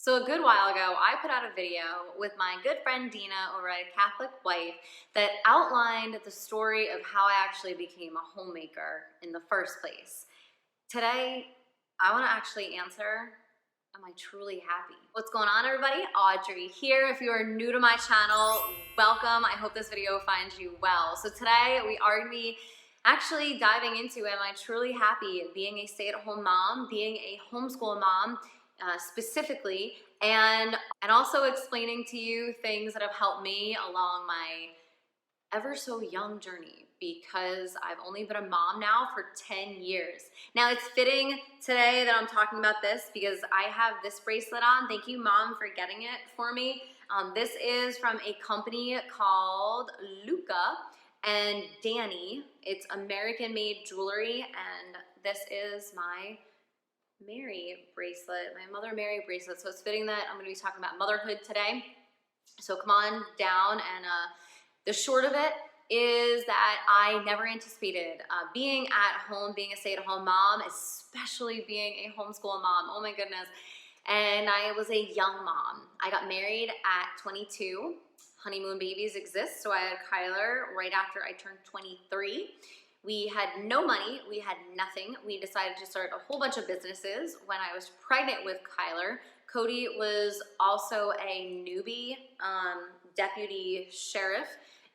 So a good while ago, I put out a video with my good friend Dina over at Catholic Wife that outlined the story of how I actually became a homemaker in the first place. Today, I want to actually answer, am I truly happy? What's going on, everybody? Audrey here. If you are new to my channel, welcome. I hope this video finds you well. So today we are going to be actually diving into, am I truly happy being a stay-at-home mom, being a homeschool mom, specifically, and also explaining to you things that have helped me along my ever so young journey, because I've only been a mom now for 10 years. Now it's fitting today that I'm talking about this because I have this bracelet on. Thank you, Mom, for getting it for me. This is from a company called Luca and Danny. It's American-made jewelry, and this is my Mary bracelet, my Mother Mary bracelet. So it's fitting that I'm going to be talking about motherhood today. So come on down, and the short of it is that I never anticipated being at home, being a stay-at-home mom, especially being a homeschool mom. Oh my goodness. And I was a young mom. I got married at 22. Honeymoon babies exist, so I had Kyler right after I turned 23. We had no money, we had nothing. We decided to start a whole bunch of businesses when I was pregnant with Kyler. Cody was also a newbie deputy sheriff.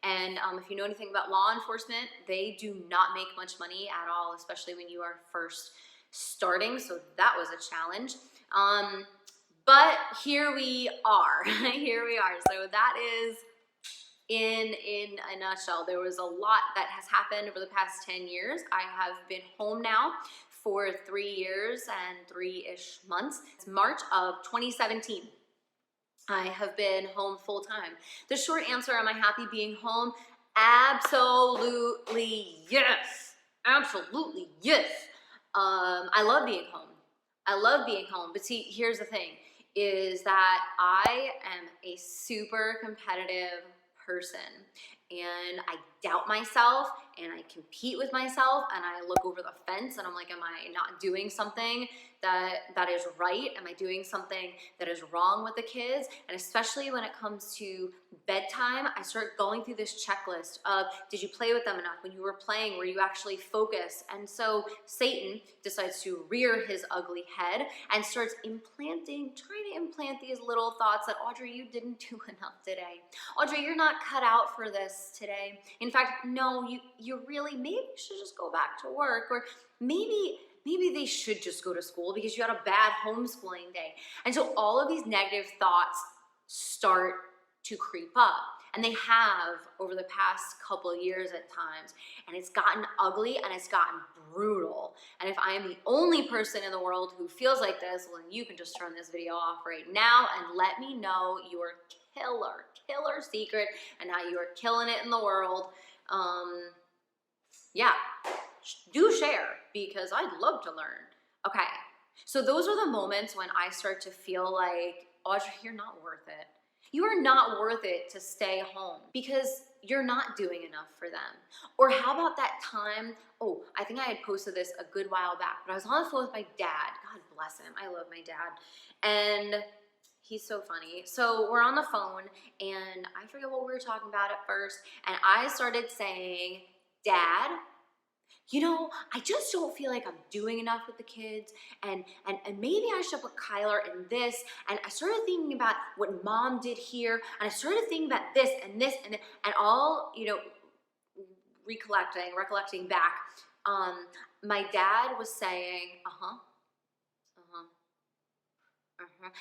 And if you know anything about law enforcement, they do not make much money at all, especially when you are first starting. So that was a challenge. But here we are, here we are. So that is in a nutshell. There was a lot that has happened over the past 10 years. I have been home now for 3 years and 3-ish months. It's March of 2017. I have been home full time. The short answer, am I happy being home? Absolutely yes. Absolutely yes. I love being home. I love being home. But see, here's the thing, is that I am a super competitive person, and I doubt myself, and I compete with myself, and I look over the fence and I'm like, am I not doing something that is right? Am I doing something that is wrong with the kids? And especially when it comes to bedtime, I start going through this checklist of, did you play with them enough? When you were playing, were you actually focused? And so Satan decides to rear his ugly head and starts trying to implant these little thoughts that, Audrey, you didn't do enough today. Audrey, you're not cut out for this today. In fact, no, you really, maybe you should just go back to work, or maybe they should just go to school because you had a bad homeschooling day. And so all of these negative thoughts start to creep up, and they have over the past couple of years at times, and it's gotten ugly and it's gotten brutal. And if I am the only person in the world who feels like this, well, then you can just turn this video off right now and let me know your killer secret and how you are killing it in the world. Yeah, do share, because I'd love to learn. Okay, so those are the moments when I start to feel like, Audrey, you're not worth it. You are not worth it to stay home because you're not doing enough for them. Or how about that time, oh, I think I had posted this a good while back, but I was on the phone with my dad. God bless him, I love my dad. And he's so funny. So we're on the phone, and I forget what we were talking about at first, and I started saying, Dad, you know, I just don't feel like I'm doing enough with the kids, and maybe I should put Kyler in this. And I started thinking about what Mom did here, and I started thinking about this and this and all, you know, recollecting back. My dad was saying,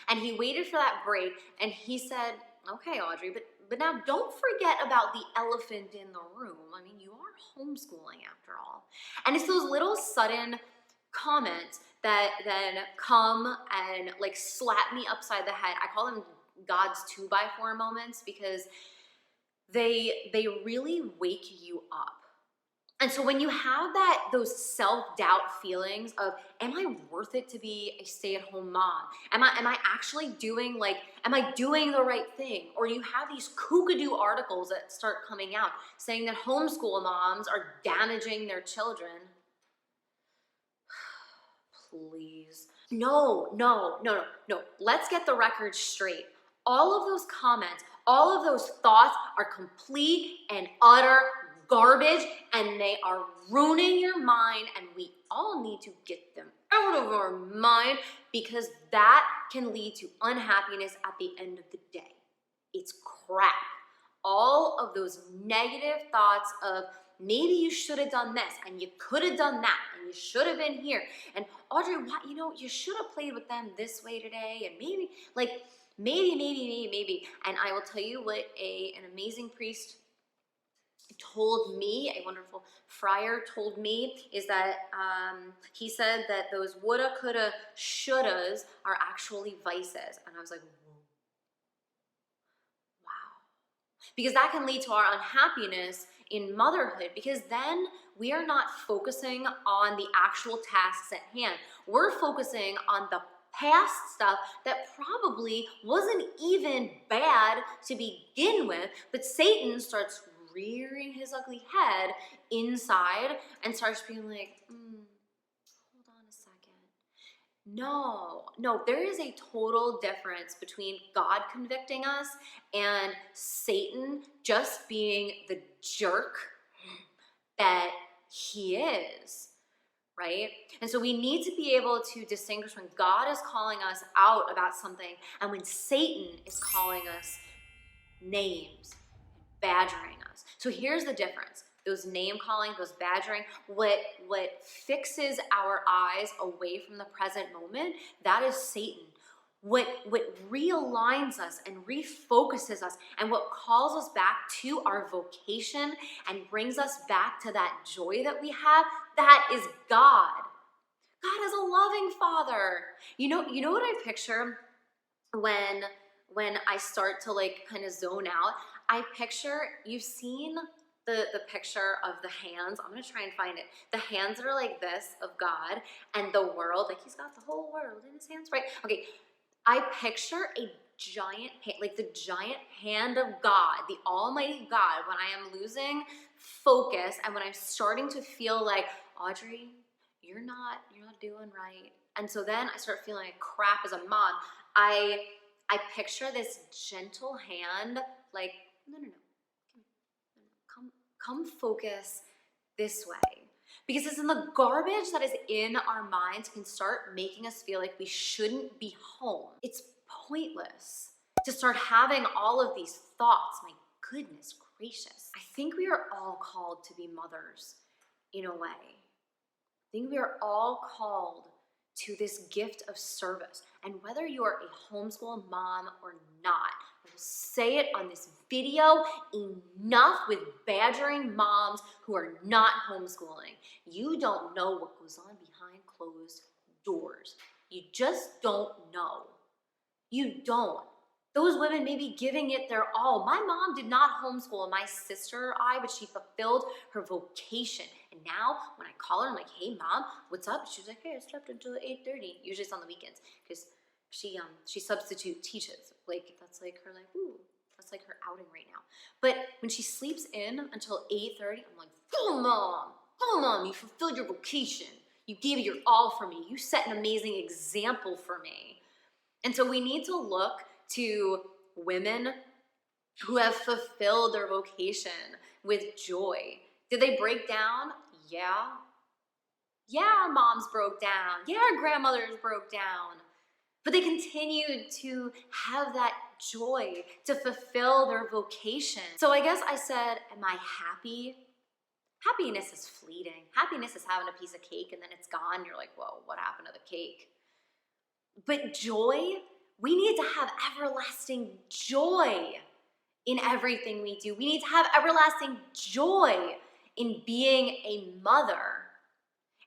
and he waited for that break, and he said, okay, Audrey, but now don't forget about the elephant in the room. I mean, you are homeschooling after all. And it's those little sudden comments that then come and like slap me upside the head. I call them God's 2x4 moments, because they really wake you up. And so when you have those self-doubt feelings of, am I worth it to be a stay-at-home mom? Am I actually doing, am I doing the right thing? Or you have these kookadoo articles that start coming out saying that homeschool moms are damaging their children. Please, No, no, no, no, no. Let's get the record straight. All of those comments, all of those thoughts are complete and utter garbage, and they are ruining your mind, and we all need to get them out of our mind, because that can lead to unhappiness at the end of the day. It's crap. All of those negative thoughts of maybe you should have done this, and you could have done that, and you should have been here, and Audrey, what, you should have played with them this way today, and maybe, maybe. And I will tell you what an amazing priest told me, a wonderful friar told me, is that he said that those woulda, coulda, shouldas are actually vices. And I was like, wow. Because that can lead to our unhappiness in motherhood, because then we are not focusing on the actual tasks at hand. We're focusing on the past stuff that probably wasn't even bad to begin with, but Satan starts rearing his ugly head inside and starts being like, hold on a second. No, there is a total difference between God convicting us and Satan just being the jerk that he is, right? And so we need to be able to distinguish when God is calling us out about something and when Satan is calling us names, badgering us. So here's the difference. Those name calling, those badgering, what fixes our eyes away from the present moment, that is Satan. What realigns us and refocuses us and what calls us back to our vocation and brings us back to that joy that we have, that is God. God is a loving Father. You know what I picture when I start to like kind of zone out? I picture, you've seen the picture of the hands. I'm gonna try and find it. The hands that are like this of God, and the world, like he's got the whole world in his hands, right? Okay, I picture a giant hand, like the giant hand of God, the almighty God, when I am losing focus and when I'm starting to feel like, Audrey, you're not doing right. And so then I start feeling like crap as a mom. I picture this gentle hand, like, no, come focus this way. Because it's in the garbage that is in our minds can start making us feel like we shouldn't be home. It's pointless to start having all of these thoughts. My goodness gracious. I think we are all called to be mothers in a way. I think we are all called to this gift of service. And whether you are a homeschool mom or not, I will say it on this video, enough with badgering moms who are not homeschooling. You don't know what goes on behind closed doors. You just don't know. You don't. Those women may be giving it their all. My mom did not homeschool my sister or I, but she fulfilled her vocation. And now when I call her, I'm like, hey mom, what's up? She's like, hey, I slept until 8:30. Usually it's on the weekends because she substitute teaches. Like that's like her that's like her outing right now. But when she sleeps in until 8:30, I'm like, oh mom, you fulfilled your vocation. You gave it your all for me. You set an amazing example for me. And so we need to look to women who have fulfilled their vocation with joy. Did they break down? Yeah. Yeah, our moms broke down. Yeah, our grandmothers broke down. But they continued to have that joy to fulfill their vocation. So I guess I said, am I happy? Happiness is fleeting. Happiness is having a piece of cake and then it's gone. You're like, whoa, what happened to the cake? But joy, we need to have everlasting joy in everything we do. We need to have everlasting joy in being a mother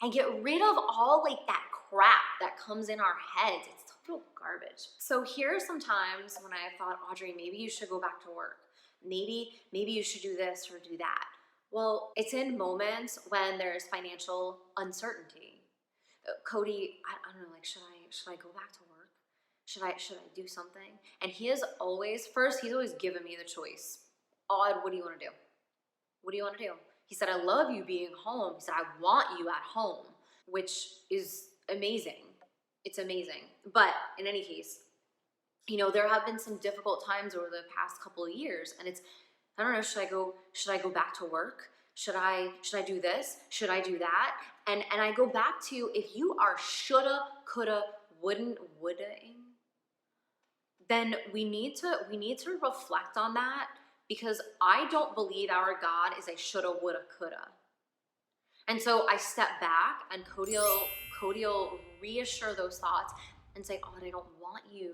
and get rid of all like that crap that comes in our heads. It's total garbage. So here are some times when I thought, Audrey, maybe you should go back to work. Maybe you should do this or do that. Well, it's in moments when there's financial uncertainty. Cody, I don't know, like, should I go back to work? Should I do something? And he's always given me the choice. Aud, what do you want to do? What do you want to do? He said, I love you being home. He said, I want you at home, which is amazing. It's amazing. But in any case, you know, there have been some difficult times over the past couple of years, and it's, I don't know, should I go back to work? Should I do this? Should I do that? And I go back to, if you are shoulda, coulda, woulda-ing, then we need to reflect on that, because I don't believe our God is a shoulda, woulda, coulda. And so I step back, and Cody will reassure those thoughts and say, oh, I don't want you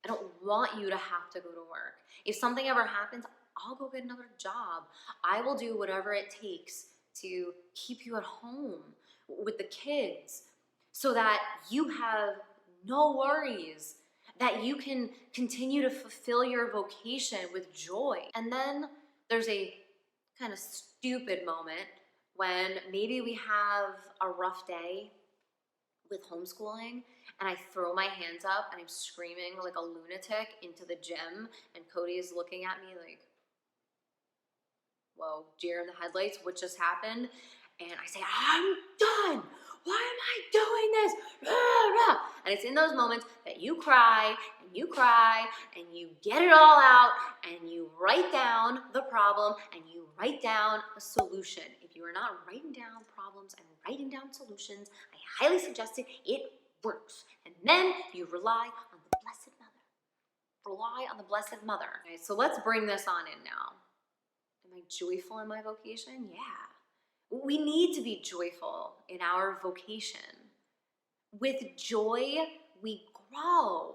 to have to go to work. If something ever happens, I'll go get another job. I will do whatever it takes to keep you at home with the kids so that you have no worries, that you can continue to fulfill your vocation with joy. And then there's a kind of stupid moment when maybe we have a rough day with homeschooling, and I throw my hands up and I'm screaming like a lunatic into the gym, and Cody is looking at me like, whoa, deer in the headlights, what just happened? And I say, I'm done. Why am I doing this? And it's in those moments that you cry and you get it all out, and you write down the problem and you write down a solution. If you are not writing down problems and writing down solutions, I highly suggest it. It works. And then you rely on the Blessed Mother. Rely on the Blessed Mother. Okay, so let's bring this on in now. Am I joyful in my vocation? Yeah. We need to be joyful in our vocation. With joy, we grow.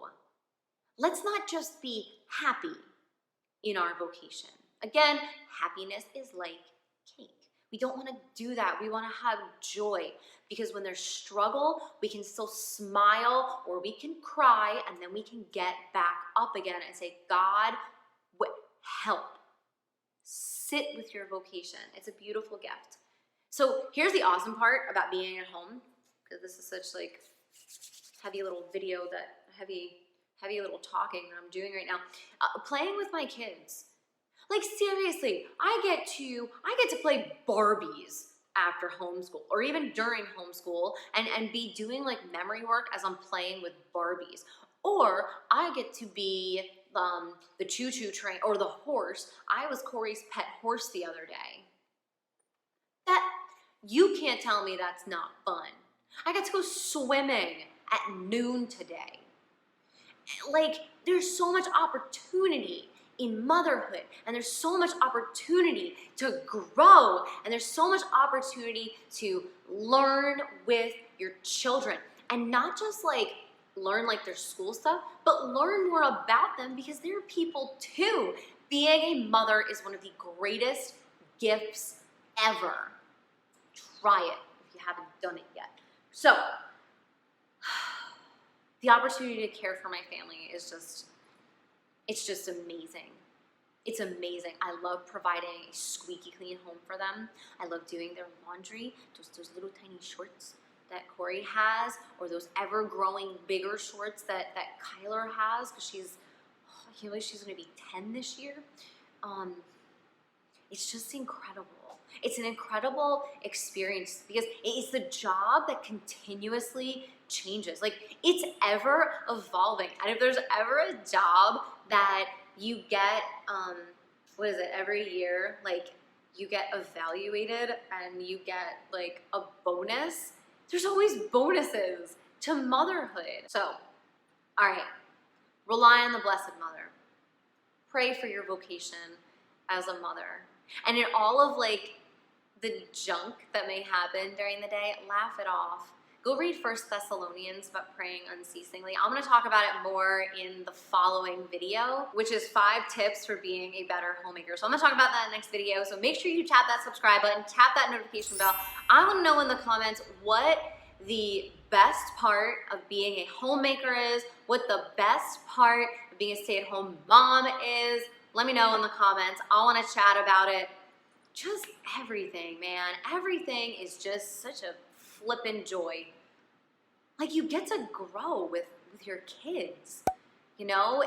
Let's not just be happy in our vocation. Again, happiness is like cake. We don't want to do that. We want to have joy, because when there's struggle, we can still smile, or we can cry, and then we can get back up again and say, God, help. Sit with your vocation. It's a beautiful gift. So here's the awesome part about being at home, because this is such like heavy little video, that heavy little talking that I'm doing right now. Playing with my kids. Like seriously, I get to play Barbies after homeschool, or even during homeschool, and be doing like memory work as I'm playing with Barbies. Or I get to be the choo-choo train, or the horse. I was Corey's pet horse the other day. That, you can't tell me that's not fun. I got to go swimming at noon today. Like, there's so much opportunity in motherhood, and there's so much opportunity to grow, and there's so much opportunity to learn with your children, and not just like learn like their school stuff, but learn more about them, because they're people too. Being a mother is one of the greatest gifts ever. Try it if you haven't done it yet. So, the opportunity to care for my family is it's just amazing. It's amazing. I love providing a squeaky clean home for them. I love doing their laundry, those little tiny shorts that Corey has, or those ever-growing bigger shorts that Kyler has, because she's going to be 10 this year. It's just incredible. It's an incredible experience, because it's the job that continuously changes. Like, it's ever evolving. And if there's ever a job that you get, every year, like, you get evaluated and you get like a bonus, there's always bonuses to motherhood. So, all right, rely on the Blessed Mother. Pray for your vocation as a mother. And in all of like the junk that may happen during the day, laugh it off. Go read 1 Thessalonians about praying unceasingly. I'm going to talk about it more in the following video, which is 5 tips for being a better homemaker. So I'm going to talk about that in the next video. So make sure you tap that subscribe button, tap that notification bell. I want to know in the comments what the best part of being a homemaker is, what the best part of being a stay-at-home mom is. Let me know in the comments. I want to chat about it. Just everything, man. Everything is just such a flippin' joy. Like, you get to grow with your kids. You know,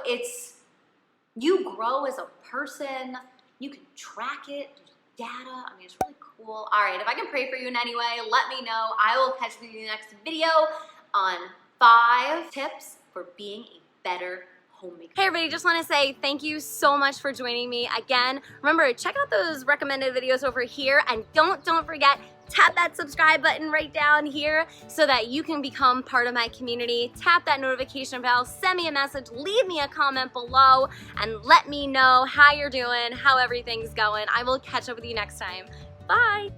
you grow as a person. You can track it, there's data. I mean, it's really cool. All right, if I can pray for you in any way, let me know. I will catch you in the next video on 5 tips for being a better homemaker. Hey everybody, just want to say thank you so much for joining me again. Remember, check out those recommended videos over here, and don't forget, tap that subscribe button right down here so that you can become part of my community. Tap that notification bell, send me a message, leave me a comment below, and let me know how you're doing, how everything's going. I will catch up with you next time. Bye.